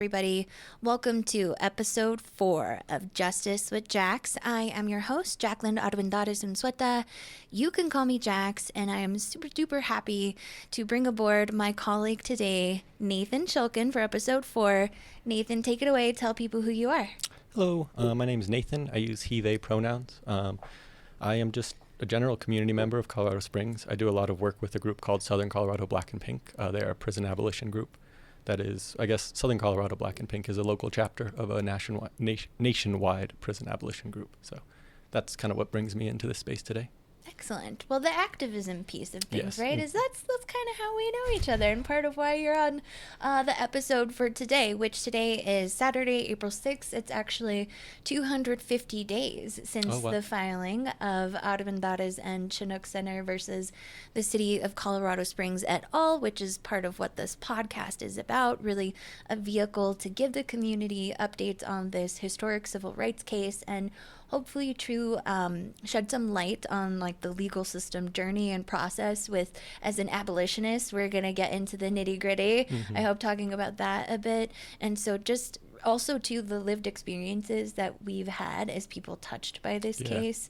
Everybody. Welcome to episode 4 of Justice with Jax. I am your host, Jacqueline Armendariz Unzueta. You can call me Jax, and I am super duper happy to bring aboard my colleague today, Nathan Shulkin, for episode 4. Nathan, take it away. Tell people who you are. Hello, my name is Nathan. I use he, they pronouns. I am just a general community member of Colorado Springs. I do a lot of work with a group called Southern Colorado Black and Pink. They are a prison abolition group. That is, I guess, Southern Colorado Black and Pink is a local chapter of a nationwide prison abolition group. So that's kind of what brings me into this space today. Excellent. Well, the activism piece of things, Yes. right, is that's kind of how we know each other, and part of why you're on the episode for today, which today is Saturday, April 6th. It's actually 250 days since the filing of Armendariz and Chinook Center versus the city of Colorado Springs et al., which is part of what this podcast is about, really a vehicle to give the community updates on this historic civil rights case and hopefully shed some light on like the legal system journey and process with, as an abolitionist, we're going to get into the nitty gritty. Mm-hmm. I hope talking about that a bit. And so just also to the lived experiences that we've had as people touched by this case,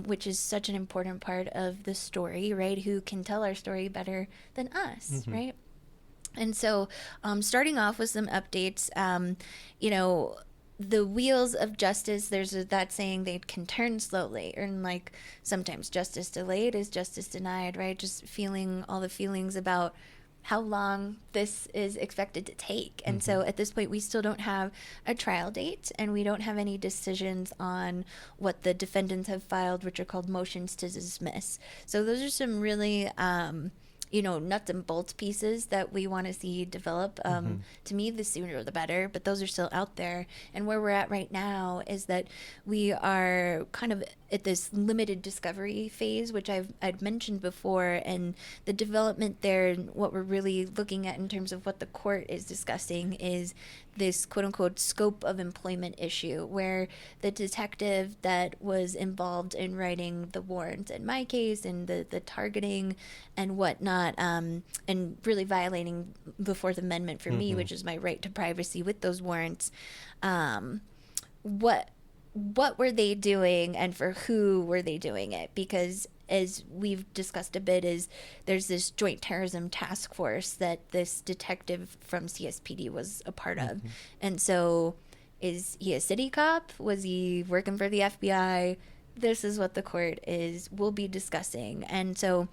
which is such an important part of the story, right? Who can tell our story better than us, right? And so starting off with some updates, the wheels of justice, there's that saying, they can turn slowly, and like sometimes justice delayed is justice denied, right? Just feeling all the feelings about how long this is expected to take. And so at this point, we still don't have a trial date, and we don't have any decisions on what the defendants have filed, which are called motions to dismiss. So those are some really nuts and bolts pieces that we want to see develop. To me, the sooner the better, but those are still out there. And where we're at right now is that we are kind of at this limited discovery phase, which I'd mentioned before, and the development there, and what we're really looking at in terms of what the court is discussing is this quote-unquote scope of employment issue, where the detective that was involved in writing the warrants in my case and the targeting and whatnot, and really violating the Fourth Amendment for me, which is my right to privacy with those warrants, what were they doing and for who were they doing it? Because as we've discussed a bit, is there's this joint terrorism task force that this detective from CSPD was a part of. And so is he a city cop? Was he working for the FBI? This is what the court will be discussing. And so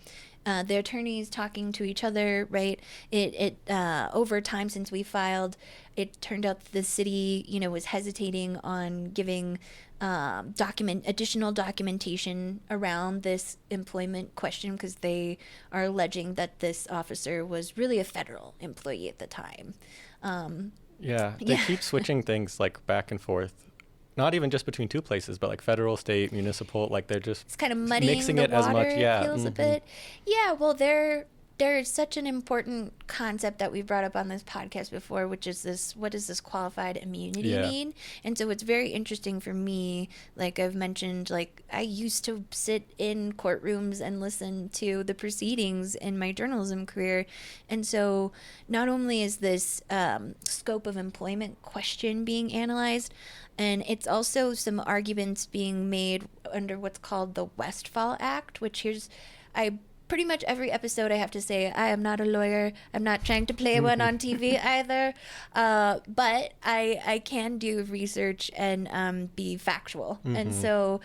the attorneys talking to each other, right? It over time since we filed, it turned out that the city, was hesitating on giving additional documentation around this employment question, because they are alleging that this officer was really a federal employee at the time. They keep switching things like back and forth. Not even just between two places, but like federal, state, municipal, like they're just it's kind of muddying mixing the it water, as much. It feels a bit. Yeah, well, there's such an important concept that we brought up on this podcast before, which is this: what does this qualified immunity mean? And so it's very interesting for me, like I've mentioned, like I used to sit in courtrooms and listen to the proceedings in my journalism career. And so not only is this scope of employment question being analyzed, and it's also some arguments being made under what's called the Westfall Act, which pretty much every episode I have to say, I am not a lawyer. I'm not trying to play one on TV either. But I can do research and be factual. And so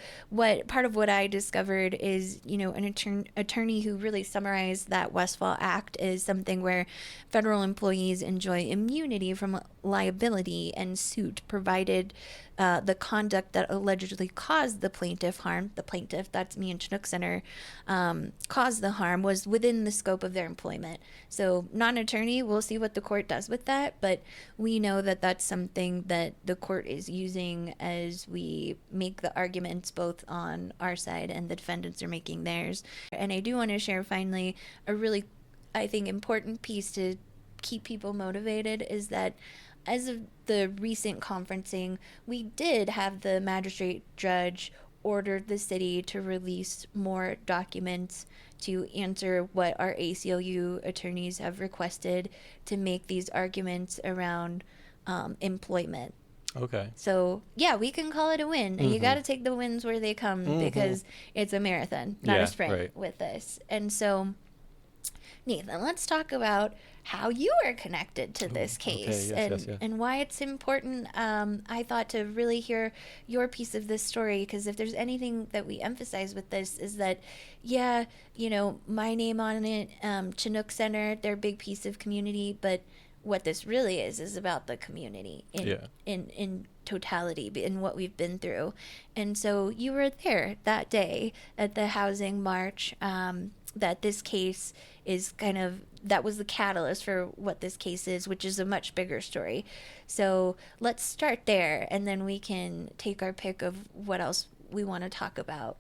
part of what I discovered is, an attorney who really summarized that Westfall Act is something where federal employees enjoy immunity from liability and suit, provided the conduct that allegedly caused the plaintiff harm, the plaintiff, that's me and Chinook Center, caused the harm, was within the scope of their employment. So non-attorney, we'll see what the court does with that, but we know that that's something that the court is using as we make the arguments both on our side and the defendants are making theirs. And I do want to share finally a really, I think, important piece to keep people motivated is that as of the recent conferencing, we did have the magistrate judge ordered the city to release more documents to answer what our ACLU attorneys have requested to make these arguments around employment. Okay. So, yeah, we can call it a win. And you got to take the wins where they come because it's a marathon, not a sprint with this. And so, Nathan, let's talk about how you are connected to this case and why it's important. I thought to really hear your piece of this story, because if there's anything that we emphasize with this is that, my name on it, Chinook Center, they're a big piece of community, but what this really is about the community in totality, in what we've been through. And so you were there that day at the housing march, that this case is that was the catalyst for what this case is, which is a much bigger story. So let's start there, and then we can take our pick of what else we want to talk about.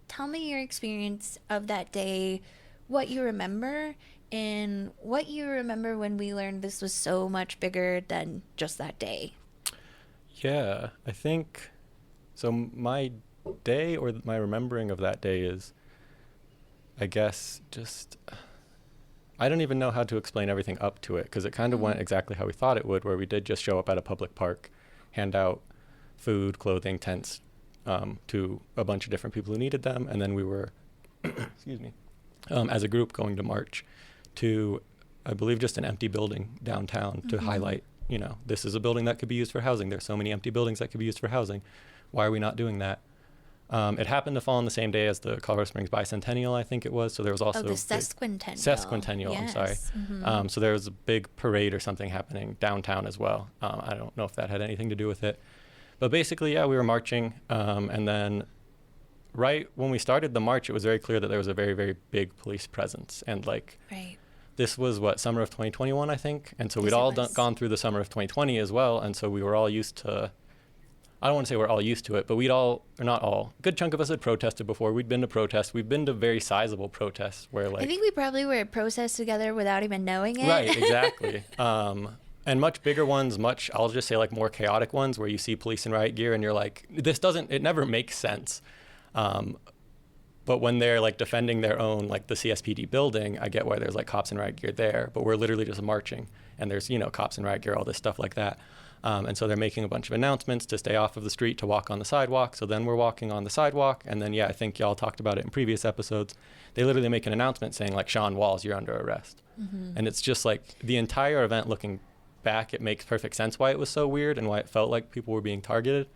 Tell me your experience of that day, what you remember, and what you remember when we learned this was so much bigger than just that day. Yeah, I think, so my day, or my remembering of that day is, I guess, just, I don't even know how to explain everything up to it, because it kind of went exactly how we thought it would, where we did just show up at a public park, hand out food, clothing, tents to a bunch of different people who needed them, and then we were, excuse me, as a group going to march to, I believe, just an empty building downtown to highlight, this is a building that could be used for housing. There's so many empty buildings that could be used for housing. Why are we not doing that? It happened to fall on the same day as the Colorado Springs bicentennial, I think it was. So there was also the sesquicentennial. Sesquicentennial, yes. I'm sorry. So there was a big parade or something happening downtown as well. I don't know if that had anything to do with it. But basically, we were marching. And then right when we started the march, it was very clear that there was a very, very big police presence. And this was summer of 2021, I think. And so we'd all gone through the summer of 2020 as well. And so we were all used to, I don't want to say we're all used to it, but not all, a good chunk of us had protested before. We'd been to protests. We've been to very sizable protests where I think we probably were at protests together without even knowing it. Right, exactly. And much bigger ones, I'll just say more chaotic ones where you see police in riot gear and you're like, it never makes sense. But when they're defending their own, the CSPD building, I get why there's cops in riot gear there, but we're literally just marching and there's, cops in riot gear, all this stuff like that. And so they're making a bunch of announcements to stay off of the street, to walk on the sidewalk. So then we're walking on the sidewalk. And then, I think y'all talked about it in previous episodes. They literally make an announcement saying Sean Walls, you're under arrest. And it's just the entire event, looking back, it makes perfect sense why it was so weird and why it felt like people were being targeted.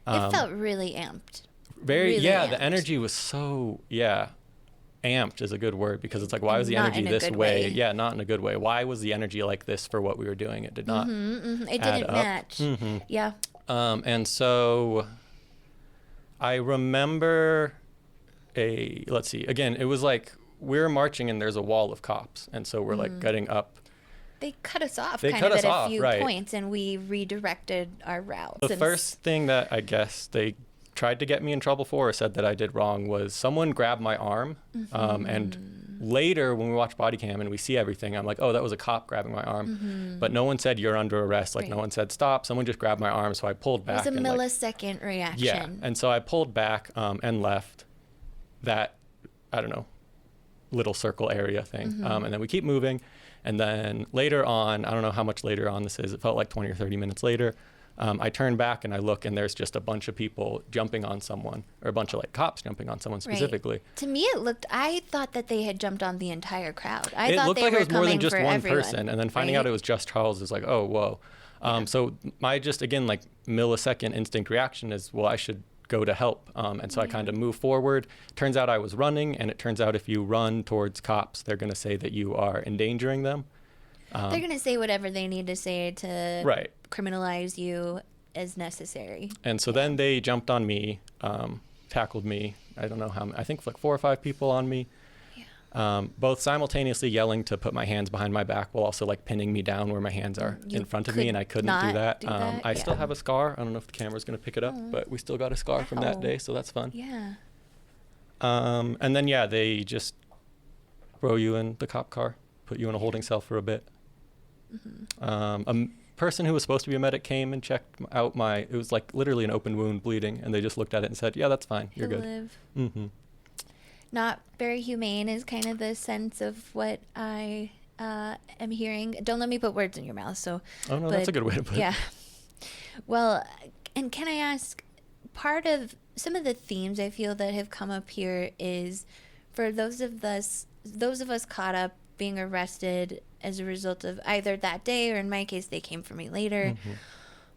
It felt really amped. Really amped. The energy was so, amped is a good word, because it's why was the energy this way? Yeah, not in a good way. Why was the energy like this for what we were doing? It did not It didn't match. Yeah. And so I remember again, it was we're marching and there's a wall of cops. And so we're getting up. They cut us off at a few points, and we redirected our route. The first thing that I guess they tried to get me in trouble for, or said that I did wrong, was someone grabbed my arm. And later when we watch body cam and we see everything, I'm like, oh, that was a cop grabbing my arm. But no one said you're under arrest. No one said stop. Someone just grabbed my arm. So I pulled back. It was a millisecond reaction. Yeah. And so I pulled back and left that, I don't know, little circle area thing. And then we keep moving. And then later on, I don't know how much later on this is, it felt 20 or 30 minutes later, I turn back and I look, and there's just a bunch of people jumping on someone, or a bunch of cops jumping on someone specifically. Right. To me, I thought that they had jumped on the entire crowd. It looked like it was more than just one person. And then finding out it was just Charles is oh, whoa. So my just, again, millisecond instinct reaction is, well, I should go to help. And so I kind of move forward. Turns out I was running, and it turns out if you run towards cops, they're going to say that you are endangering them. They're going to say whatever they need to say to criminalize you as necessary. And so then they jumped on me, tackled me. I don't know how many, I think 4 or 5 people on me. Both simultaneously yelling to put my hands behind my back while also pinning me down where my hands are in front of me, and I couldn't do that. I still have a scar. I don't know if the camera's going to pick it up, but we still got a scar from that day, so that's fun. Yeah. And then, they just throw you in the cop car, put you in a holding cell for a bit. A person who was supposed to be a medic came and checked out it was literally an open wound bleeding, and they just looked at it and said, yeah, that's fine. You're good. Not very humane is kind of the sense of what I am hearing. Don't let me put words in your mouth. So, oh no, that's a good way to put it. Yeah. Well, and can I ask, part of some of the themes I feel that have come up here is for those of us caught up being arrested as a result of either that day, or in my case, they came for me later. Mm-hmm.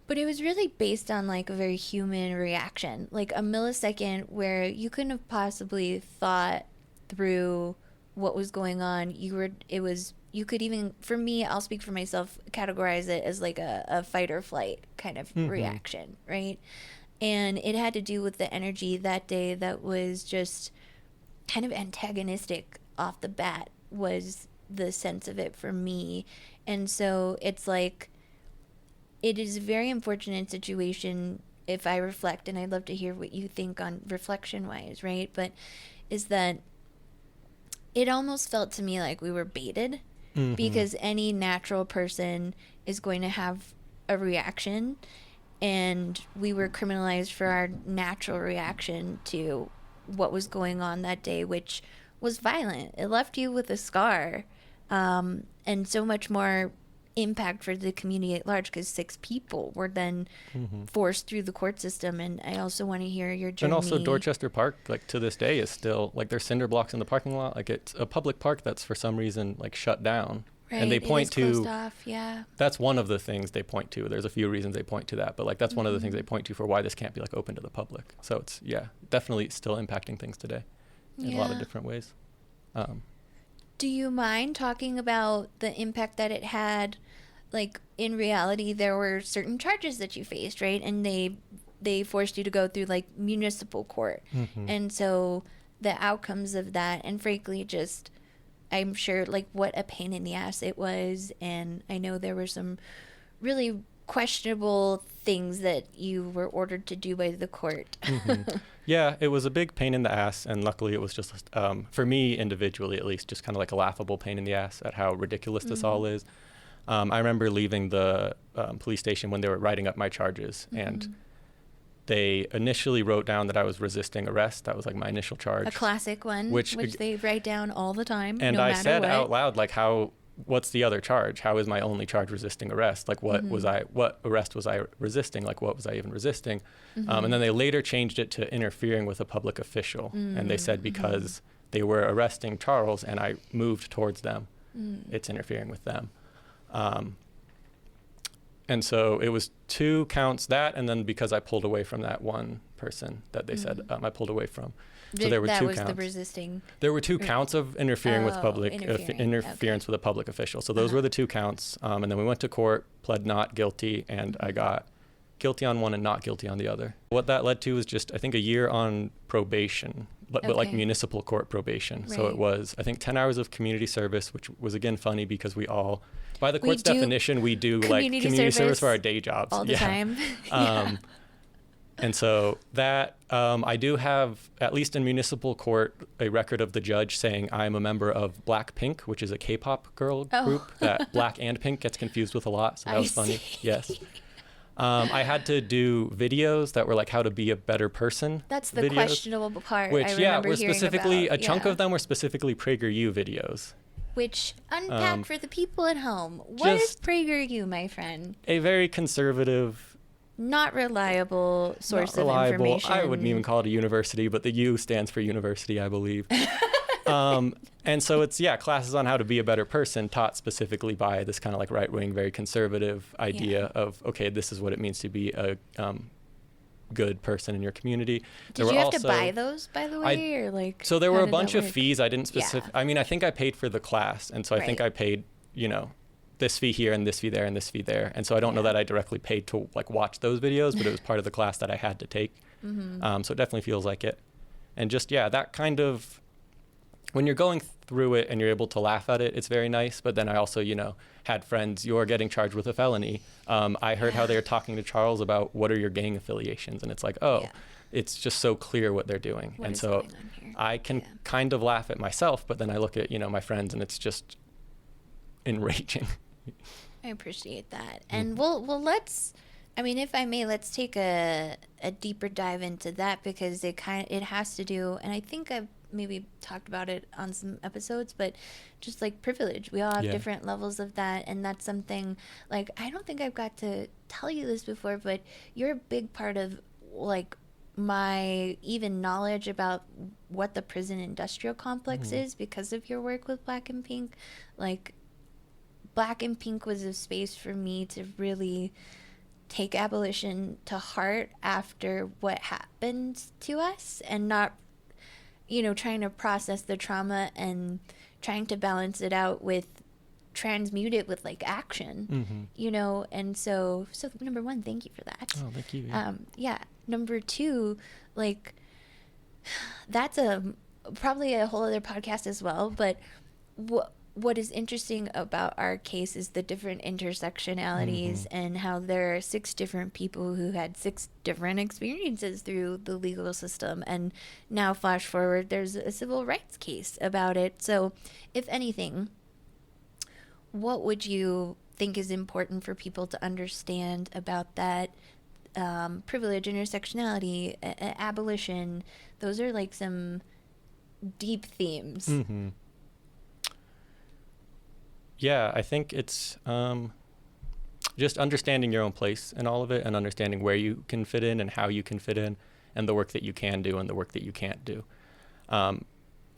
But it was really based on like a very human reaction, like a millisecond where you couldn't have possibly thought through what was going on. You could even, for me, I'll speak for myself, categorize it as like a fight or flight kind of mm-hmm. reaction, right? And it had to do with the energy that day that was just kind of antagonistic off the bat, was the sense of it for me. And so it's like, it is a very unfortunate situation if I reflect, and I'd love to hear what you think on reflection-wise, right? But is that it almost felt to me like we were baited mm-hmm. because any natural person is going to have a reaction, and we were criminalized for our natural reaction to what was going on that day, which was violent. It left you with a scar, and so much more impact for the community at large, because 6 people were then mm-hmm. forced through the court system. And I also want to hear your journey. And also Dorchester Park, like to this day, is still like there's cinder blocks in the parking lot. Like it's a public park that's for some reason like shut down. Right, and they point to closed off, yeah. That's one of the things they point to. There's a few reasons they point to that, but like that's mm-hmm. one of the things they point to for why this can't be like open to the public. So it's definitely still impacting things today in a lot of different ways. Do you mind talking about the impact that it had? Like, in reality, there were certain charges that you faced, right? And they forced you to go through, like, municipal court. Mm-hmm. And so the outcomes of that, and frankly, just, I'm sure, like, what a pain in the ass it was. And I know there were some really questionable things that you were ordered to do by the court. Mm-hmm. Yeah, it was a big pain in the ass, and luckily it was just, for me individually at least, just kind of like a laughable pain in the ass at how ridiculous this mm-hmm. all is. I remember leaving the police station when they were writing up my charges, mm-hmm. and they initially wrote down that I was resisting arrest. That was like my initial charge. A classic one, which they write down all the time, and no I matter said what. Out loud, like, what's the other charge? How is my only charge resisting arrest? Like, what mm-hmm. what arrest was I resisting? Like, what was I even resisting? Mm-hmm. And then they later changed it to interfering with a public official. Mm-hmm. And they said because they were arresting Charles and I moved towards them, it's interfering with them. And so it was 2 counts, that, and then because I pulled away from that one person that they said I pulled away from. So there were 2 counts. That was the resisting. There were 2 counts of interfering with public interference with a public official. So those were the 2 counts. And then we went to court, pled not guilty, and I got guilty on one and not guilty on the other. What that led to was just, I think, a year on probation, but like municipal court probation. Right. So it was, I think, 10 hours of community service, which was again funny because we all, by the court's definition, we do community service for our day jobs all the time. And so that, I do have, at least in municipal court, a record of the judge saying I'm a member of Black Pink, which is a K-pop girl group that Black and Pink gets confused with a lot. So that was funny. Yes. I had to do videos that were like how to be a better person. That's the questionable part. Which, I remember were specifically, about. A chunk of them were specifically PragerU videos. Which, unpack for the people at home. What is PragerU, my friend? A very conservative, not reliable source of information. I wouldn't even call it a university, but the U stands for university, I believe. And so it's, classes on how to be a better person taught specifically by this kind of like right-wing, very conservative idea of, okay, this is what it means to be a good person in your community. Did you have to buy those, by the way? Or like? So there were a bunch of fees. I didn't I mean, I think I paid for the class. And so I think I paid, this fee here and this fee there and this fee there. And so I don't know that I directly paid to like watch those videos, but it was part of the class that I had to take. Mm-hmm. So it definitely feels like it. And just, that kind of, when you're going through it and you're able to laugh at it, it's very nice. But then I also, had friends, you're getting charged with a felony. I heard how they were talking to Charles about what are your gang affiliations. And it's like, it's just so clear what they're doing. And so I can kind of laugh at myself, but then I look at, my friends and it's just enraging. I appreciate that. And well, let's, if I may, let's take a deeper dive into that because it has to do, and I think I've maybe talked about it on some episodes, but just like privilege. We all have different levels of that. And that's something like, I don't think I've got to tell you this before, but you're a big part of like my even knowledge about what the prison industrial complex is because of your work with Black and Pink. Like, Black and Pink was a space for me to really take abolition to heart after what happened to us, and not, you know, trying to process the trauma and trying to balance it out with transmute it with like action, you know. And so number one, thank you for that. Oh, thank you. Number two, like, that's probably a whole other podcast as well, but what is interesting about our case is the different intersectionalities and how there are 6 different people who had 6 different experiences through the legal system. And now flash forward, there's a civil rights case about it. So if anything, what would you think is important for people to understand about that? Privilege, intersectionality, abolition, those are like some deep themes. Yeah, I think it's just understanding your own place in all of it, and understanding where you can fit in and how you can fit in, and the work that you can do and the work that you can't do.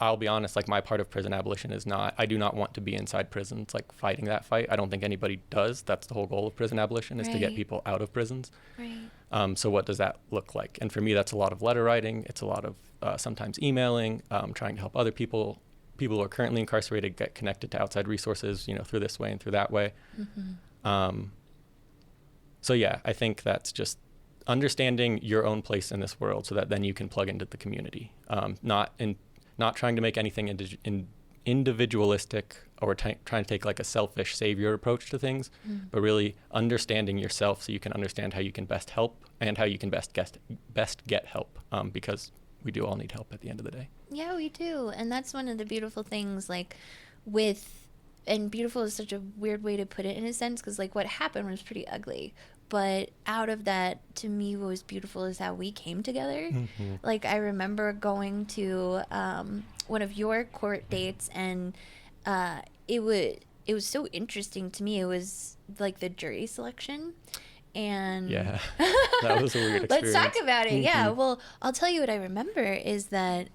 I'll be honest, like, my part of prison abolition is not, I do not want to be inside prisons, like, fighting that fight. I don't think anybody does. That's the whole goal of prison abolition, is to get people out of prisons. So what does that look like? And for me, that's a lot of letter writing. It's a lot of sometimes emailing, trying to help other people who are currently incarcerated get connected to outside resources, you know, through this way and through that way. So yeah, I think that's just understanding your own place in this world, so that then you can plug into the community. Not trying to make anything individualistic, or trying to take like a selfish savior approach to things, but really understanding yourself, so you can understand how you can best help and how you can best get help, because we do all need help at the end of the day. Yeah, we do. And that's one of the beautiful things, like, and beautiful is such a weird way to put it in a sense, because like what happened was pretty ugly. But out of that, to me, what was beautiful is how we came together. Like, I remember going to one of your court dates, and it was so interesting to me. It was like the jury selection. And yeah, that was a weird experience. Let's talk about it. Yeah, well, I'll tell you what I remember is that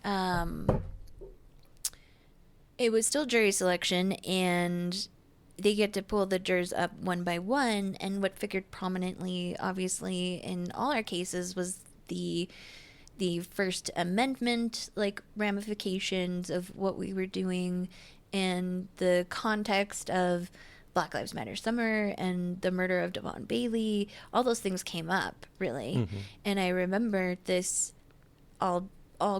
it was still jury selection, and they get to pull the jurors up one by one. And what figured prominently, obviously, in all our cases was the First Amendment, like, ramifications of what we were doing, and the context of Black Lives Matter summer and the murder of Devon Bailey. All those things came up, really. And I remember this, I'll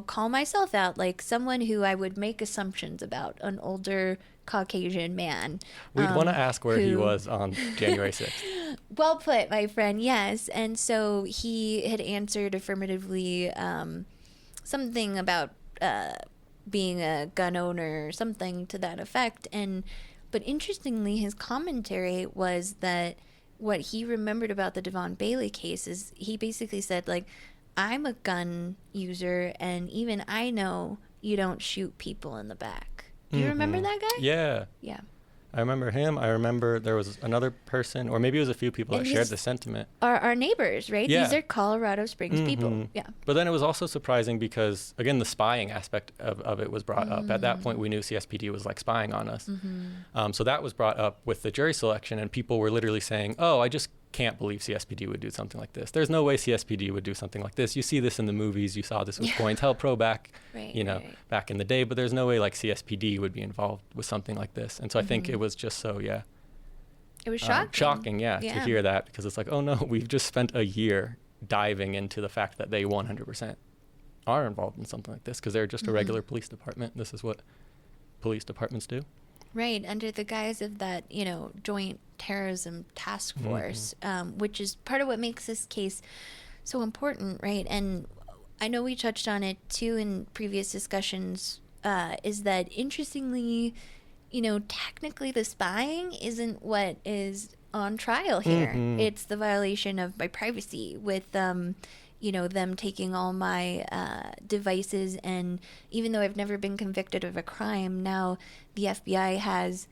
call myself out, like someone who I would make assumptions about, an older Caucasian man. We'd want to ask where he was on January 6th. Well put, my friend, yes. And so he had answered affirmatively something about being a gun owner, something to that effect. But interestingly, his commentary was that what he remembered about the Devon Bailey case is he basically said, like, I'm a gun user, and even I know you don't shoot people in the back. Do you remember that guy? Yeah. Yeah. I remember him. I remember there was another person, or maybe it was a few people that shared the sentiment. Our neighbors, right? Yeah. These are Colorado Springs people. Yeah. But then it was also surprising because, again, the spying aspect of it was brought up. At that point, we knew CSPD was like spying on us. So that was brought up with the jury selection, and people were literally saying, oh, I just can't believe CSPD would do something like this. There's no way CSPD would do something like this. You see this in the movies. You saw this with COINTELPRO back, back in the day, but there's no way like CSPD would be involved with something like this. And so I think it was just so, it was shocking. Shocking, to hear that, because it's like, oh no, we've just spent a year diving into the fact that they 100% are involved in something like this, because they're just a regular police department. This is what police departments do. Right, under the guise of that, joint terrorism task force, which is part of what makes this case so important, right? And I know we touched on it too in previous discussions, is that interestingly, technically the spying isn't what is on trial here. It's the violation of my privacy with them taking all my devices. And even though I've never been convicted of a crime, now the FBI has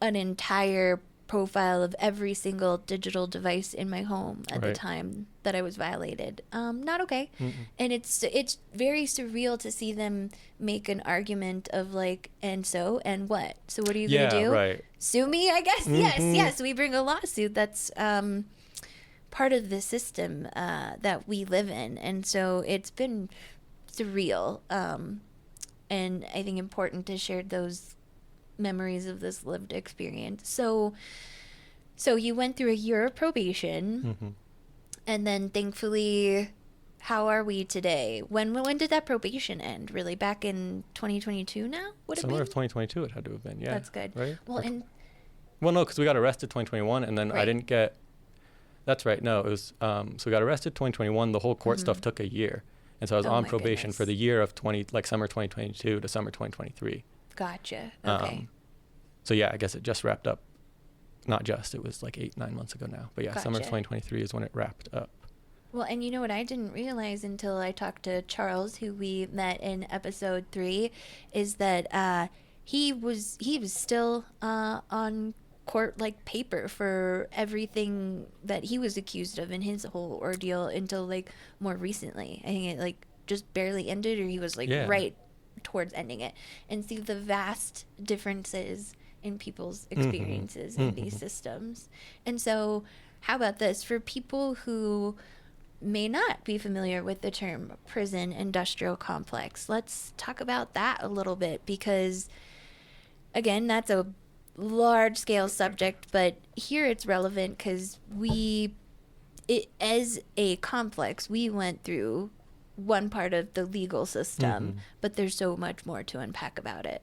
an entire profile of every single digital device in my home at the time that I was violated. Not okay. And it's very surreal to see them make an argument of like, and what? So what are you going to do? Right. Sue me, I guess? Yes. We bring a lawsuit. That's part of the system that we live in. And so it's been surreal. And I think important to share those memories of this lived experience. So you went through a year of probation, and then thankfully, how are we today? When did that probation end? Really, back in 2022 now? Summer of 2022 it had to have been, yeah. That's good. Right? Well, no, because we got arrested 2021, and then I didn't get, that's right, no, it was, so we got arrested 2021, the whole court stuff took a year, and so I was on probation for the year of summer 2022 to summer 2023. Gotcha. Okay. So yeah, I guess it just wrapped up. Not just, it was like 8-9 months ago now. But yeah, Gotcha. Summer 2023 is when it wrapped up. Well, and you know what I didn't realize until I talked to Charles, who we met in episode 3, is that he was still on court like paper for everything that he was accused of in his whole ordeal until like more recently. I think it like just barely ended, or he was like right towards ending it. And see the vast differences in people's experiences in these systems. And so how about this? For people who may not be familiar with the term prison industrial complex, let's talk about that a little bit, because again, that's a large scale subject, but here it's relevant because as a complex, we went through one part of the legal system, but there's so much more to unpack about it.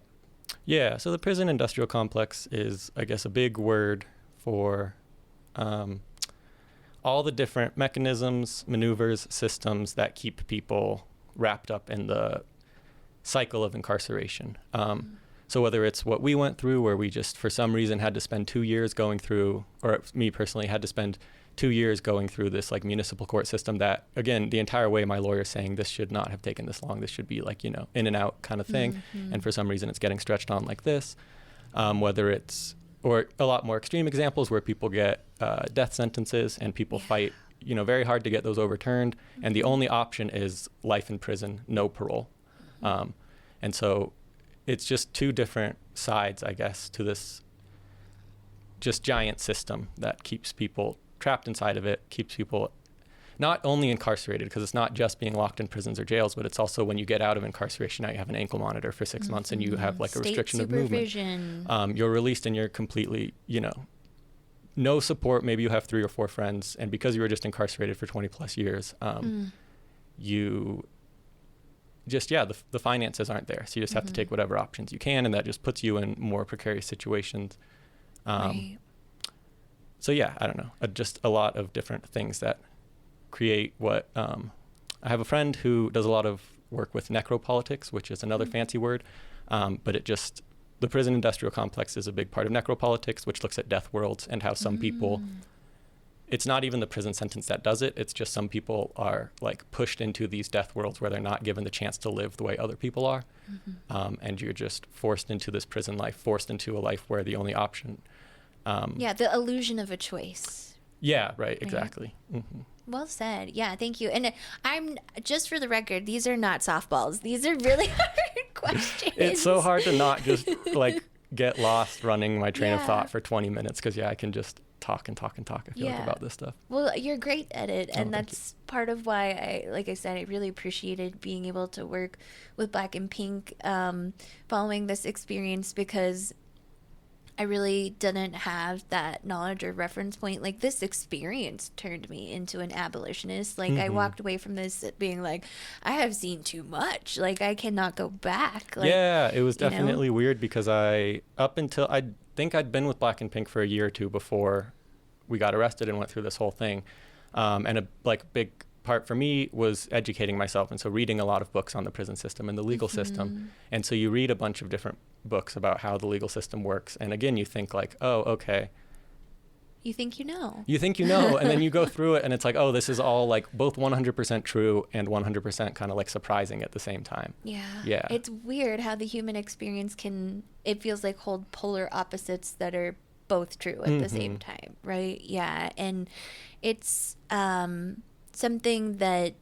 Yeah, so the prison industrial complex is, I guess, a big word for all the different mechanisms, maneuvers, systems that keep people wrapped up in the cycle of incarceration. So whether it's what we went through, where we just for some reason had to spend 2 years going through, or me personally had to spend 2 years going through this like municipal court system that, again, the entire way my lawyer's saying this should not have taken this long. This should be like, in and out kind of thing. And for some reason it's getting stretched on like this. Whether it's, or a lot more extreme examples where people get death sentences and people fight, very hard to get those overturned. And the only option is life in prison, no parole. And so it's just two different sides, I guess, to this just giant system that keeps people trapped inside of it, keeps people not only incarcerated, because it's not just being locked in prisons or jails, but it's also when you get out of incarceration, now you have an ankle monitor for 6 months and you have like a restriction of movement. You're released and you're completely, no support. Maybe you have 3 or 4 friends, and because you were just incarcerated for 20 plus years, you just, the finances aren't there. So you just have to take whatever options you can, and that just puts you in more precarious situations. Right. So yeah, I don't know, just a lot of different things that create what, I have a friend who does a lot of work with necropolitics, which is another fancy word, but the prison industrial complex is a big part of necropolitics, which looks at death worlds and how some people, it's not even the prison sentence that does it, it's just some people are like pushed into these death worlds where they're not given the chance to live the way other people are, and you're just forced into this prison life, forced into a life where the only option the illusion of a choice. Yeah, right, exactly. Well said. Yeah, thank you. And I'm, just for the record, these are not softballs. These are really hard questions. It's so hard to not just like get lost running my train of thought for 20 minutes because I can just talk and talk and talk, I feel like, about this stuff. Well, you're great at it, and that's part of why like I said, I really appreciated being able to work with Black and Pink following this experience, because I really didn't have that knowledge or reference point. Like, this experience turned me into an abolitionist. Like, I walked away from this being like, I have seen too much. Like, I cannot go back. Like, yeah, it was definitely weird, because I think I'd been with Black and Pink for a year or two before we got arrested and went through this whole thing. And a big part for me was educating myself. And so reading a lot of books on the prison system and the legal system. And so you read a bunch of different books about how the legal system works. And again, you think like, oh, okay. You think you know. You think you know, and then you go through it, and it's like, oh, this is all like both 100% true and 100% kind of like surprising at the same time. Yeah. It's weird how the human experience it feels like hold polar opposites that are both true at the same time, right? Yeah, and it's something that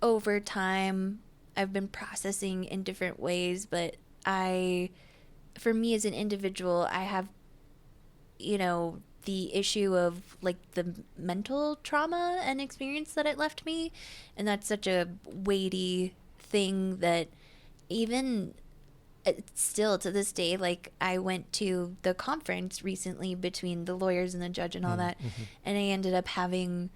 over time I've been processing in different ways, but for me as an individual, I have, the issue of like the mental trauma and experience that it left me. And that's such a weighty thing that even still to this day, like I went to the conference recently between the lawyers and the judge and all that. And I ended up having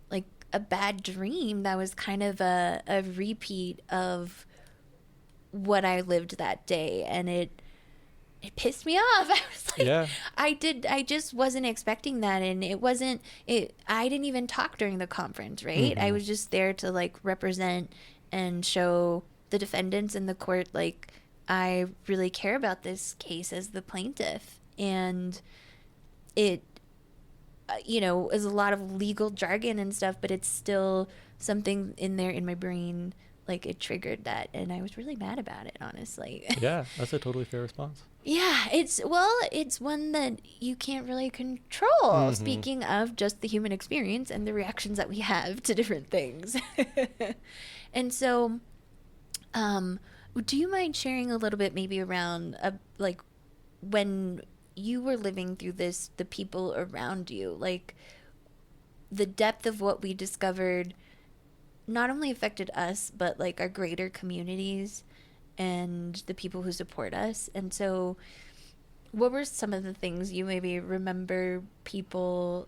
like a bad dream that was kind of a repeat of what I lived that day. And it pissed me off. I was like, I just wasn't expecting that. And I didn't even talk during the conference, right? I was just there to like represent and show the defendants in the court, like, I really care about this case as the plaintiff. And it, is a lot of legal jargon and stuff, but it's still something in there in my brain. Like it triggered that. And I was really mad about it, honestly. Yeah, that's a totally fair response. Yeah, it's one that you can't really control. Speaking of just the human experience and the reactions that we have to different things. And so, do you mind sharing a little bit maybe around like when you were living through this, the people around you, like the depth of what we discovered not only affected us, but like our greater communities and the people who support us. And so what were some of the things you maybe remember people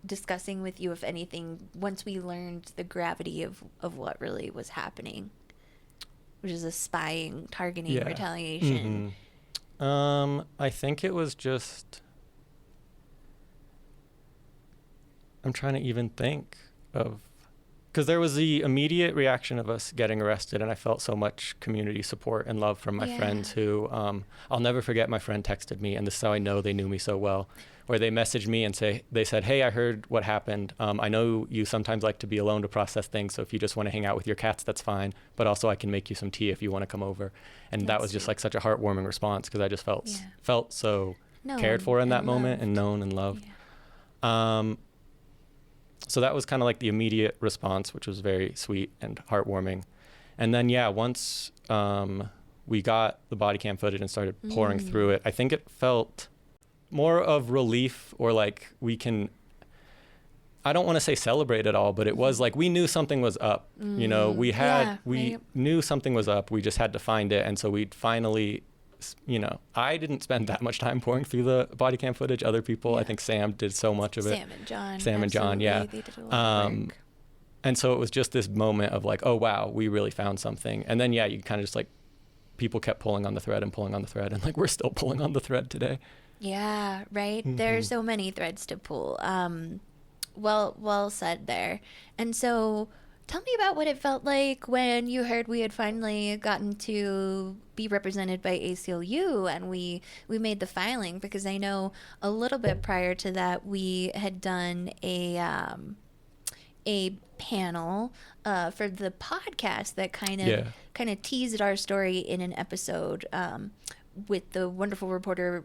discussing with you, if anything, once we learned the gravity of what really was happening, which is a spying, targeting, retaliation? I think it was just, I'm trying to even think of, because there was the immediate reaction of us getting arrested, and I felt so much community support and love from my friends who, I'll never forget, my friend texted me, and this is how I know they knew me so well, where they messaged me and they said, hey, I heard what happened. I know you sometimes like to be alone to process things, so if you just want to hang out with your cats, that's fine, but also I can make you some tea if you want to come over. And that was just like such a heartwarming response, because I just felt so cared for in that moment and known and loved. So that was kind of like the immediate response, which was very sweet and heartwarming. And then, once we got the body cam footage and started pouring through it, I think it felt more of relief, or like I don't want to say celebrate at all, but it was like we knew something was up. We knew something was up. We just had to find it. And so we'd finally, I didn't spend that much time pouring through the body cam footage. Other people, I think Sam did so much of it. Sam and John, yeah. They did a lot of work. And so it was just this moment of like, oh, wow, we really found something. And then, you kind of just like, people kept pulling on the thread, and like, we're still pulling on the thread today. Yeah, right. There's so many threads to pull. Well said there. And so tell me about what it felt like when you heard we had finally gotten to be represented by ACLU and we made the filing, because I know a little bit prior to that we had done a panel for the podcast that kind of teased our story in an episode with the wonderful reporter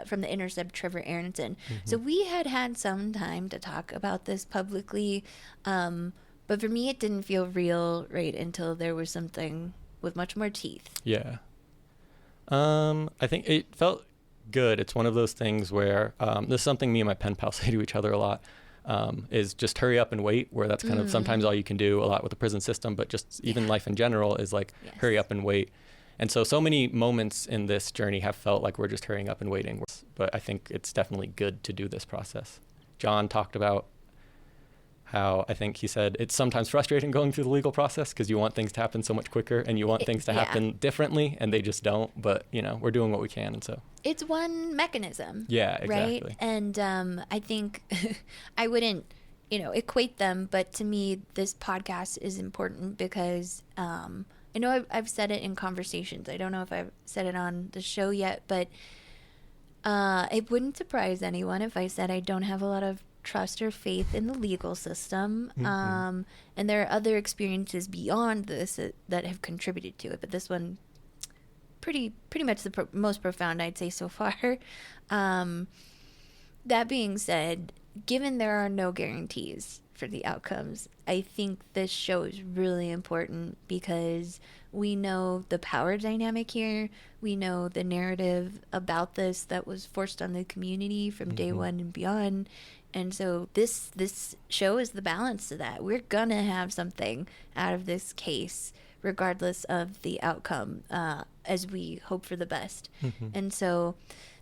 from The Intercept, Trevor Aronson. So we had some time to talk about this publicly, but for me, it didn't feel real right until there was something with much more teeth. Yeah. I think it felt good. It's one of those things where this is something me and my pen pal say to each other a lot, is just hurry up and wait, where that's kind of sometimes all you can do a lot with the prison system, but just even life in general is like hurry up and wait. And so many moments in this journey have felt like we're just hurrying up and waiting. But I think it's definitely good to do this process. John talked about how, I think he said, it's sometimes frustrating going through the legal process because you want things to happen so much quicker and you want things to happen differently, and they just don't. But, we're doing what we can. And so it's one mechanism. Yeah, exactly. Right? And I think I wouldn't equate them. But to me, this podcast is important because I know I've said it in conversations. I don't know if I've said it on the show yet, but it wouldn't surprise anyone if I said I don't have a lot of trust or faith in the legal system. And there are other experiences beyond this that have contributed to it, but this one pretty much the most profound, I'd say, so far. That being said, given there are no guarantees for the outcomes, I think this show is really important because we know the power dynamic here. We know the narrative about this that was forced on the community from day one and beyond. And so this show is the balance to that. We're going to have something out of this case, regardless of the outcome, as we hope for the best. And so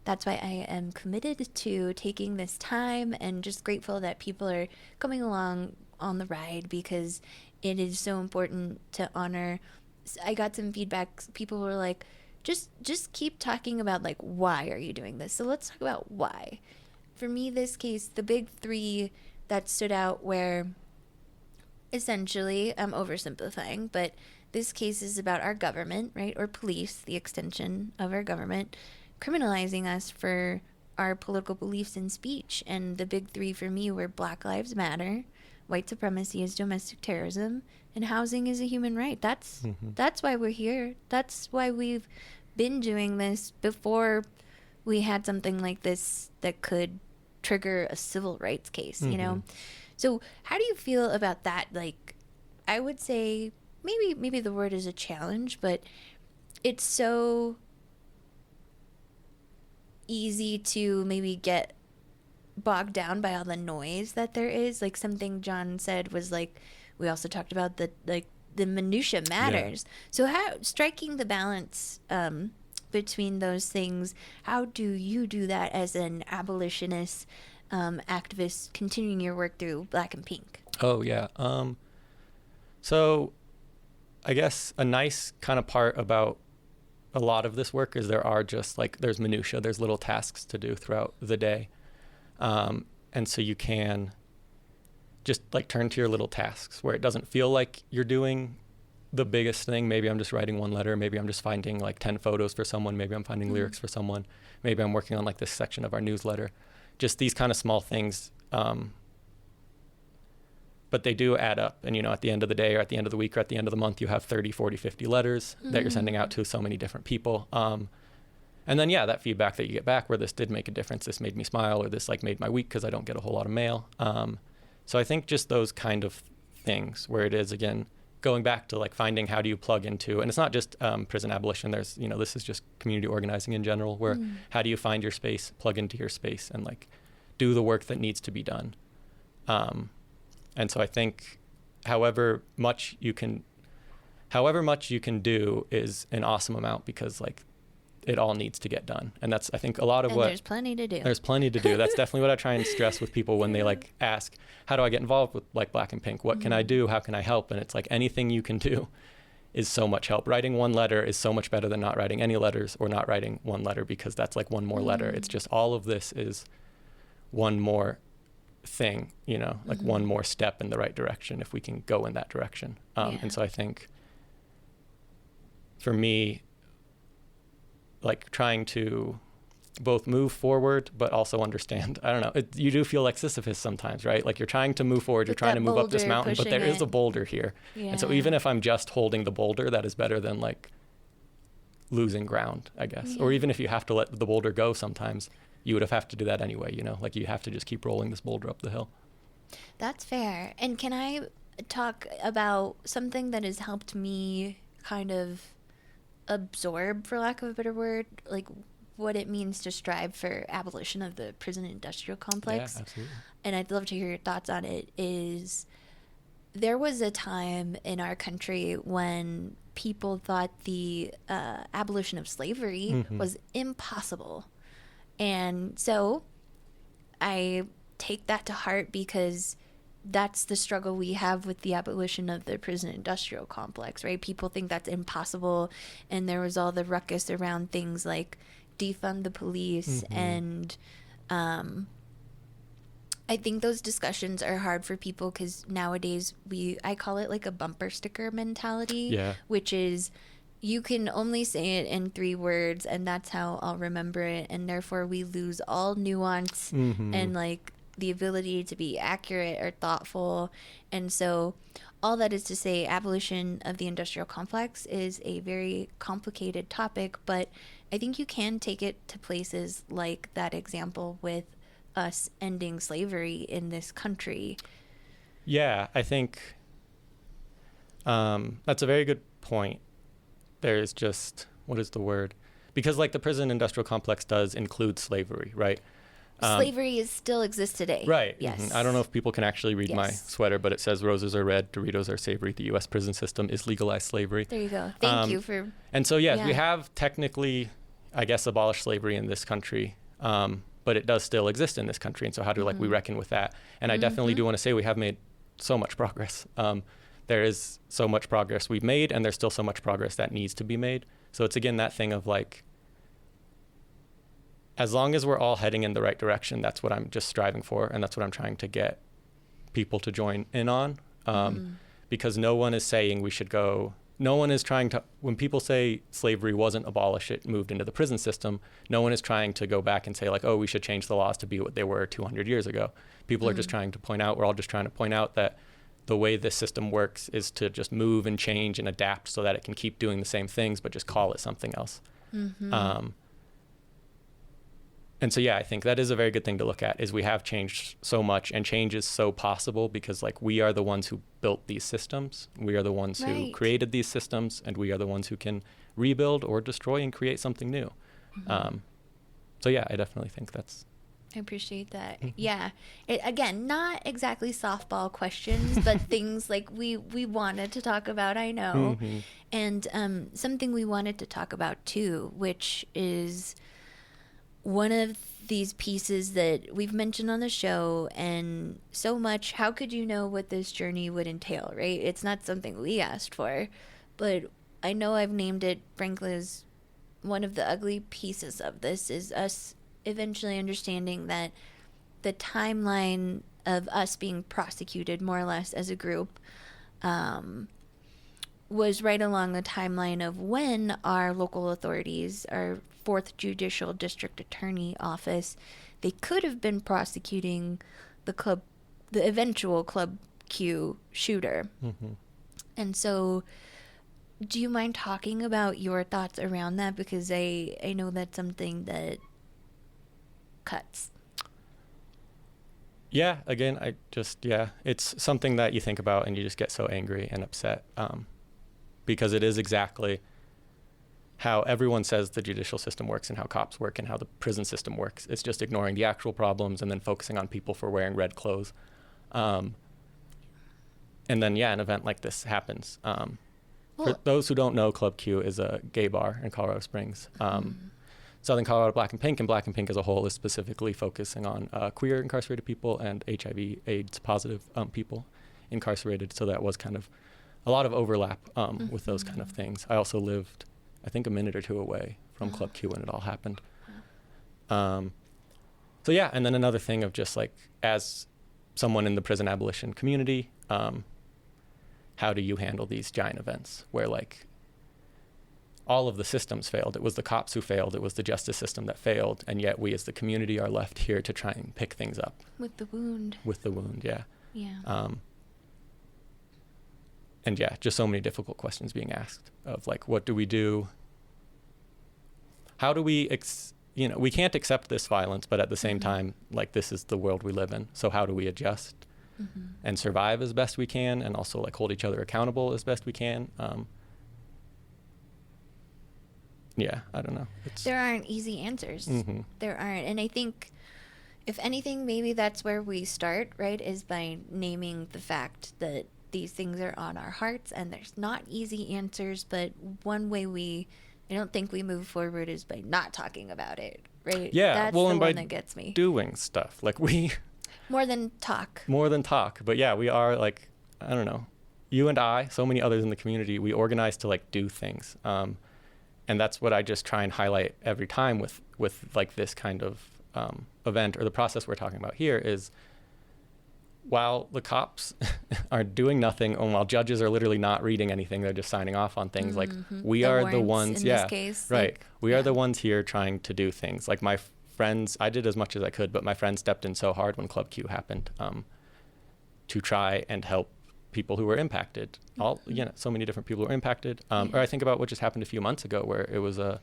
that's why I am committed to taking this time and just grateful that people are coming along on the ride because it is so important to honor. I got some feedback. People were like, just keep talking about, like, why are you doing this? So let's talk about why. For me, this case, the big three that stood out where essentially, I'm oversimplifying, but this case is about our government, right? Or police, the extension of our government, criminalizing us for our political beliefs and speech. And the big three for me were Black Lives Matter, white supremacy is domestic terrorism, and housing is a human right. That's why we're here. That's why we've been doing this before we had something like this that could trigger a civil rights case, So how do you feel about that? Like, I would say maybe the word is a challenge, but it's so easy to maybe get bogged down by all the noise that there is. Like, something John said was, like, we also talked about the minutia matters. Yeah. So how striking the balance between those things, how do you do that as an abolitionist activist continuing your work through Black and Pink? Oh, yeah. So I guess a nice kind of part about a lot of this work is there are just, like, there's minutia, there's little tasks to do throughout the day. And so you can just, like, turn to your little tasks where it doesn't feel like you're doing the biggest thing. Maybe I'm just writing one letter. Maybe I'm just finding, like, 10 photos for someone. Maybe I'm finding lyrics for someone. Maybe I'm working on, like, this section of our newsletter. Just these kind of small things. But they do add up. And, at the end of the day or at the end of the week or at the end of the month, you have 30, 40, 50 letters that you're sending out to so many different people. And then, that feedback that you get back where this did make a difference, this made me smile, or this, like, made my week because I don't get a whole lot of mail. So I think just those kind of things where it is, again, going back to, like, finding how do you plug into, and it's not just prison abolition, there's, this is just community organizing in general, where how do you find your space, plug into your space, and, like, do the work that needs to be done. And so I think however much you can do is an awesome amount because, like, it all needs to get done. And that's, I think, a lot of what... There's plenty to do. There's plenty to do. That's definitely what I try and stress with people when they, like, ask, how do I get involved with, like, Black and Pink? What can I do? How can I help? And it's like anything you can do is so much help. Writing one letter is so much better than not writing any letters or not writing one letter because that's, like, one more letter. It's just all of this is one more thing, like one more step in the right direction if we can go in that direction. And so I think for me, like, trying to both move forward but also understand, I don't know, you do feel like Sisyphus sometimes, right? Like, you're trying to move forward, you're trying to move up this mountain, but there is a boulder here. And so even if I'm just holding the boulder, that is better than, like, losing ground, I guess. Or even if you have to let the boulder go sometimes, you would have to do that anyway, like, you have to just keep rolling this boulder up the hill. That's fair. And can I talk about something that has helped me kind of absorb, for lack of a better word, like, what it means to strive for abolition of the prison industrial complex? Yeah, absolutely. And I'd love to hear your thoughts on it. Is there was a time in our country when people thought the abolition of slavery was impossible. And so I take that to heart because that's the struggle we have with the abolition of the prison industrial complex, right? People think that's impossible. And there was all the ruckus around things like defund the police and I think those discussions are hard for people because nowadays I call it like a bumper sticker mentality, which is you can only say it in 3 words and that's how I'll remember it. And therefore we lose all nuance and like the ability to be accurate or thoughtful. And so all that is to say, abolition of the industrial complex is a very complicated topic, but I think you can take it to places like that example with us ending slavery in this country. Yeah, I think that's a very good point. There's just, what is the word? Because like the prison industrial complex does include slavery, right? Slavery still exists today. Right. Yes. I don't know if people can actually read my sweater, but it says roses are red, Doritos are savory. The U.S. prison system is legalized slavery. There you go. Thank you for... And so, yes, we have technically, I guess, abolished slavery in this country. But it does still exist in this country. And so how do we reckon with that? And I definitely do want to say we have made so much progress. There is so much progress we've made, and there's still so much progress that needs to be made. So it's, again, that thing of like, as long as we're all heading in the right direction, that's what I'm just striving for. And that's what I'm trying to get people to join in on. Because no one is saying we should go... No one is trying to, when people say slavery wasn't abolished, it moved into the prison system, no one is trying to go back and say like, oh, we should change the laws to be what they were 200 years ago. People are just trying to point out, we're all just trying to point out that the way this system works is to just move and change and adapt so that it can keep doing the same things, but just call it something else. And so, yeah, I think that is a very good thing to look at, is we have changed so much, and change is so possible because like we are the ones who built these systems. We are the ones who created these systems, and we are the ones who can rebuild or destroy and create something new. So, yeah, I definitely think that's... I appreciate that. Yeah. Again, not exactly softball questions, but things like we wanted to talk about, I know. And something we wanted to talk about, too, which is... one of these pieces that we've mentioned on the show, and so much, how could you know what this journey would entail, right? It's not something we asked for, but I know I've named it, frankly, as one of the ugly pieces of this is us eventually understanding that the timeline of us being prosecuted more or less as a group was right along the timeline of when our local authorities, our 4th Judicial District Attorney Office, they could have been prosecuting the eventual Club Q shooter. And so do you mind talking about your thoughts around that? Because I know that's something that cuts. Yeah, again, it's something that you think about and you just get so angry and upset. Because it is exactly how everyone says the judicial system works and how cops work and how the prison system works. It's just ignoring the actual problems and then focusing on people for wearing red clothes. And then, an event like this happens. For those who don't know, Club Q is a gay bar in Colorado Springs. Southern Colorado Black and Pink, and Black and Pink as a whole is specifically focusing on queer incarcerated people and HIV/AIDS positive people incarcerated. So that was kind of a lot of overlap with those kind of things. I also lived, I think, a minute or 2 away from Club Q when it all happened. And then another thing of just like, as someone in the prison abolition community, how do you handle these giant events where like all of the systems failed? It was the cops who failed, it was the justice system that failed, and yet we as the community are left here to try and pick things up. With the wound, yeah. And just so many difficult questions being asked of like, what do we do? How do we, we can't accept this violence, but at the same time, like this is the world we live in. So how do we adjust and survive as best we can, and also like hold each other accountable as best we can? I don't know. There aren't easy answers. There aren't. And I think, if anything, maybe that's where we start, right? Is by naming the fact that these things are on our hearts and there's not easy answers, but one way I don't think we move forward is by not talking about it, right? Yeah, that's the one that gets me. Doing stuff. Like more than talk. But we are like, I don't know, you and I, so many others in the community, we organize to like do things. And that's what I just try and highlight every time with like this kind of event, or the process we're talking about here, is while the cops are doing nothing, and while judges are literally not reading anything, they're just signing off on things. Like we are the ones, in this case, right. Like, we are the ones here trying to do things. Like my friends, I did as much as I could, but my friends stepped in so hard when Club Q happened, to try and help people who were impacted. So many different people were impacted. Or I think about what just happened a few months ago, where it was a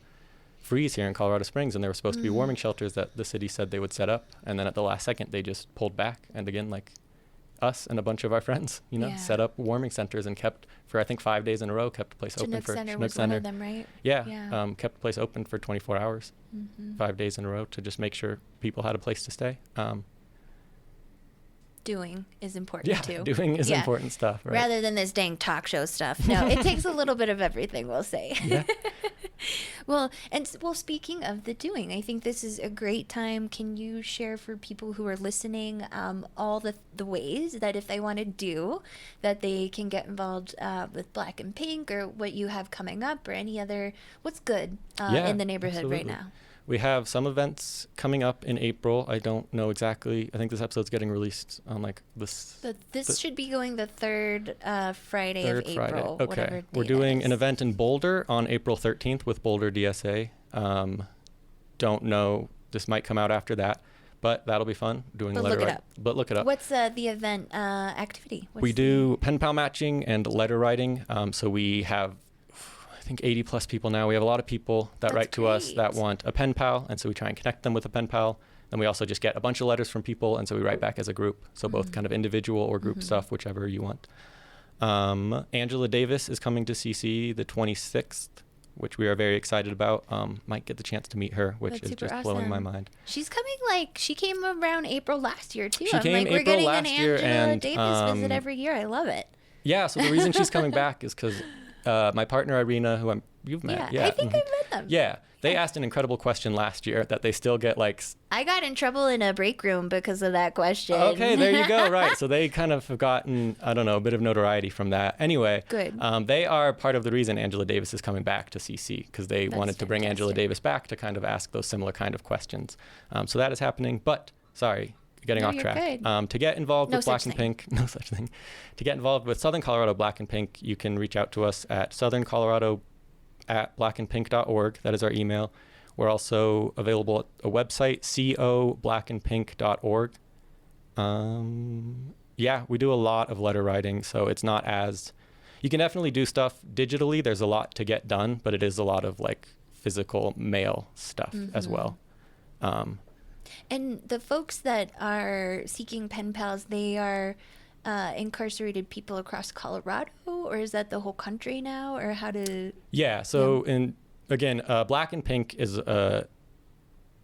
freeze here in Colorado Springs, and there were supposed to be warming shelters that the city said they would set up, and then at the last second they just pulled back. And again, like us and a bunch of our friends, set up warming centers and kept, for I think 5 days in a row, kept the place open for Chinook Center. One of them, right? Yeah. Kept the place open for 24 hours, 5 days in a row, to just make sure people had a place to stay. Doing is important too. Doing is important stuff, right? Rather than this dang talk show stuff. No, it takes a little bit of everything, we'll say. Yeah. Well, speaking of the doing, I think this is a great time. Can you share for people who are listening all the ways that if they want to do, that they can get involved with Black and Pink, or what you have coming up, or any other, what's good in the neighborhood right now? We have some events coming up in April. I don't know exactly. I think this episode's getting released on like this. This should be going the third Friday of April. Okay. We're doing an event in Boulder on April 13th with Boulder DSA. Don't know. This might come out after that, but that'll be fun. But look it up. What's the event activity? We do pen pal matching and letter writing. So we have, I think 80 plus people now. We have a lot of people that write to us that want a pen pal, and so we try and connect them with a pen pal. Then we also just get a bunch of letters from people, and so we write back as a group. So both kind of individual or group stuff, whichever you want. Angela Davis is coming to CC the 26th, which we are very excited about. Might get the chance to meet her, which is just blowing my mind. She's coming, she came around April last year too. She came we're April getting last an year, Angela Davis visit every year. I love it. Yeah, so the reason she's coming back is because my partner Irina, who you've met. Yeah, I think I've met them. Yeah, they asked an incredible question last year that they still get I got in trouble in a break room because of that question. Okay, there you go. Right, so they kind of have gotten, I don't know, a bit of notoriety from that. Anyway, good. They are part of the reason Angela Davis is coming back to CC, because they wanted to bring Angela Davis back to kind of ask those similar kind of questions. So that is happening. But sorry, getting off track. To get involved with Black and Pink, no such thing. To get involved with Southern Colorado Black and Pink, you can reach out to us at southerncolorado@blackandpink.org. That is our email. We're also available at a website, coblackandpink.org. We do a lot of letter writing, so it's not as... You can definitely do stuff digitally. There's a lot to get done, but it is a lot of physical mail stuff as well. And the folks that are seeking pen pals, they are incarcerated people across Colorado, or is that the whole country now, or how to... Yeah, so Black and Pink is a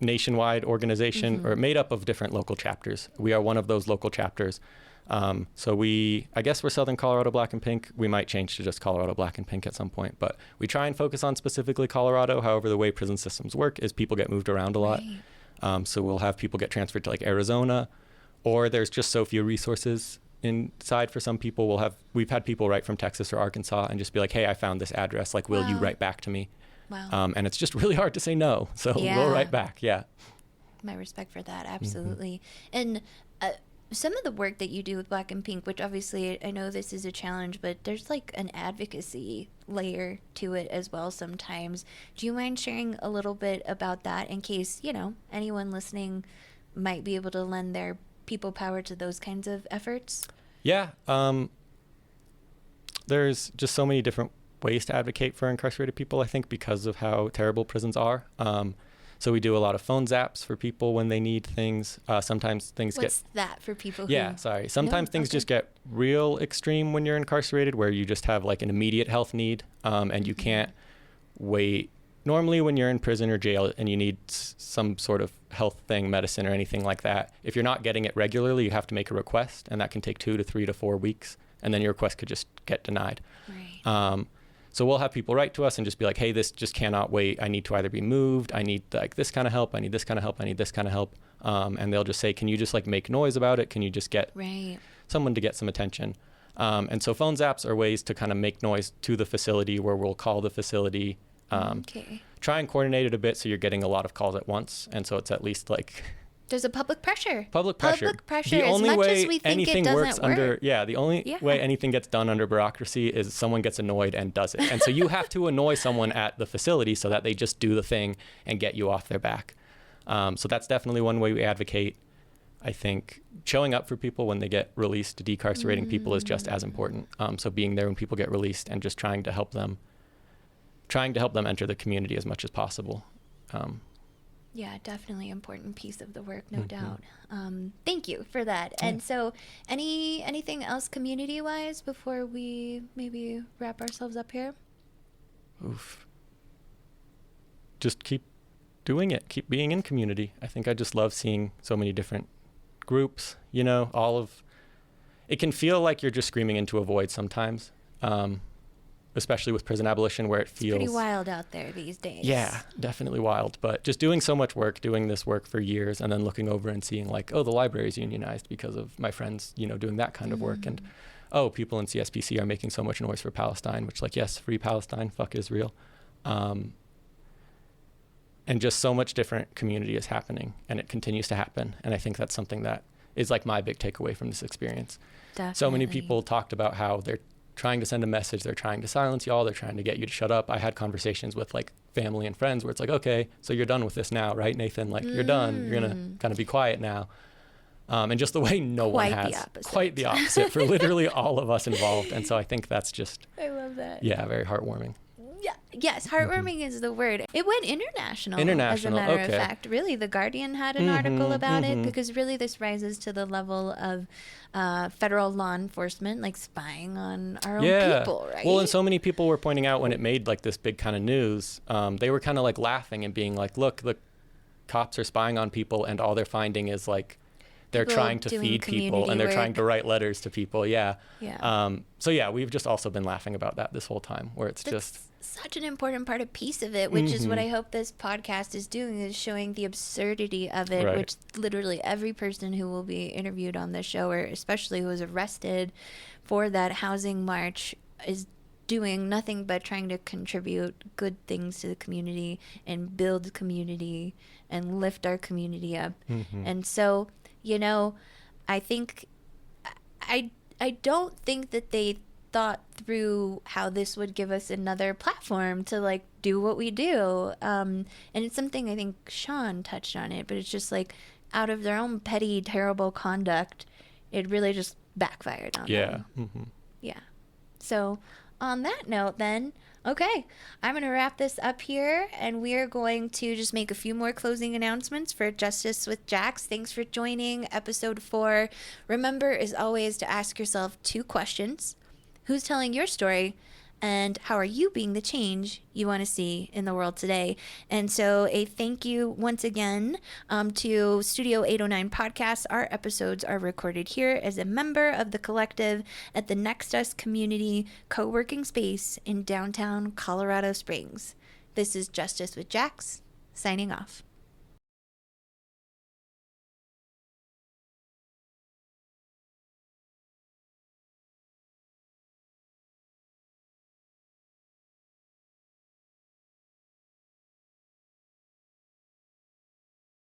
nationwide organization or made up of different local chapters. We are one of those local chapters. So I guess we're Southern Colorado Black and Pink. We might change to just Colorado Black and Pink at some point, but we try and focus on specifically Colorado. However, the way prison systems work is people get moved around a lot. Right. So we'll have people get transferred to Arizona, or there's just so few resources inside for some people. We've had people write from Texas or Arkansas and just be like, hey, I found this address. Will you write back to me? Wow. And it's just really hard to say no. So we'll write back. Yeah. My respect for that. Absolutely. And some of the work that you do with Black and Pink, which obviously I know this is a challenge, but there's an advocacy layer to it as well sometimes. Do you mind sharing a little bit about that in case, anyone listening might be able to lend their people power to those kinds of efforts? Yeah. There's just so many different ways to advocate for incarcerated people, I think, because of how terrible prisons are. So we do a lot of phone zaps for people when they need things. Sometimes things What's that for people who... Yeah, sorry. Sometimes things just get real extreme when you're incarcerated, where you just have an immediate health need, and you can't wait. Normally when you're in prison or jail and you need some sort of health thing, medicine or anything like that, if you're not getting it regularly, you have to make a request, and that can take 2 to 3 to 4 weeks, and then your request could just get denied. Right. So we'll have people write to us and just be like, hey, this just cannot wait. I need to either be moved. I need this kind of help. I need this kind of help. I need this kind of help. And they'll just say, can you just make noise about it? Can you just get someone to get some attention? And so phone zaps are ways to kind of make noise to the facility, where we'll call the facility, try and coordinate it a bit so you're getting a lot of calls at once. And so it's at least There's a public pressure. Public pressure. The as only much way as we think anything it works doesn't work. the only way anything gets done under bureaucracy is someone gets annoyed and does it. And so you have to annoy someone at the facility so that they just do the thing and get you off their back. So that's definitely one way we advocate. I think showing up for people when they get released, decarcerating people is just as important. So being there when people get released and just trying to help them enter the community as much as possible. Yeah, definitely important piece of the work, no doubt. Thank you for that. And so anything else community-wise before we maybe wrap ourselves up here? Just keep doing it. Keep being in community. I think I just love seeing so many different groups, it can feel like you're just screaming into a void sometimes. Especially with prison abolition, where it feels pretty wild out there these days. Yeah, definitely wild. But just doing so much work, doing this work for years, and then looking over and seeing like, oh, the library's unionized because of my friends, doing that kind of work. And, oh, people in CSPC are making so much noise for Palestine, which like, yes, free Palestine, fuck Israel. And just so much different community is happening, and it continues to happen. And I think that's something that is like my big takeaway from this experience. Definitely. So many people talked about how they're trying to send a message, they're trying to silence y'all, they're trying to get you to shut up. I had conversations with like family and friends where it's like, okay, so you're done with this now, right, Nathan? Like you're done, you're gonna kind of be quiet now. And just the way one has, quite the opposite for literally all of us involved. And so I think that's just, I love that. Yeah, very heartwarming. Yeah. Yes, heartwarming is the word. It went international, as a matter of fact. Really, The Guardian had an article about it, because really this rises to the level of federal law enforcement, like spying on our own people, right? Well, and so many people were pointing out when it made like this big kind of news, they were kind of like laughing and being like, look, the cops are spying on people and all they're finding is like they're trying to feed people and they're trying to write letters to people. Yeah. So yeah, we've just also been laughing about that this whole time, where it's just such an important piece of it, which is what I hope this podcast is doing, is showing the absurdity of it, which literally every person who will be interviewed on this show, or especially who was arrested for that housing march, is doing nothing but trying to contribute good things to the community and build community and lift our community up. And so, I think I don't think that they thought through how this would give us another platform to like do what we do. And it's something I think Sean touched on it, but it's just like out of their own petty, terrible conduct, it really just backfired on them. Yeah. So on that note then, okay, I'm going to wrap this up here, and we're going to just make a few more closing announcements for Justice with Jax. Thanks for joining episode 4. Remember, as always, to ask yourself 2 questions. Who's telling your story, and how are you being the change you want to see in the world today? And so a thank you once again to Studio 809 Podcasts. Our episodes are recorded here as a member of the collective at the Next Us Community co-working space in downtown Colorado Springs. This is Justice with Jax, signing off.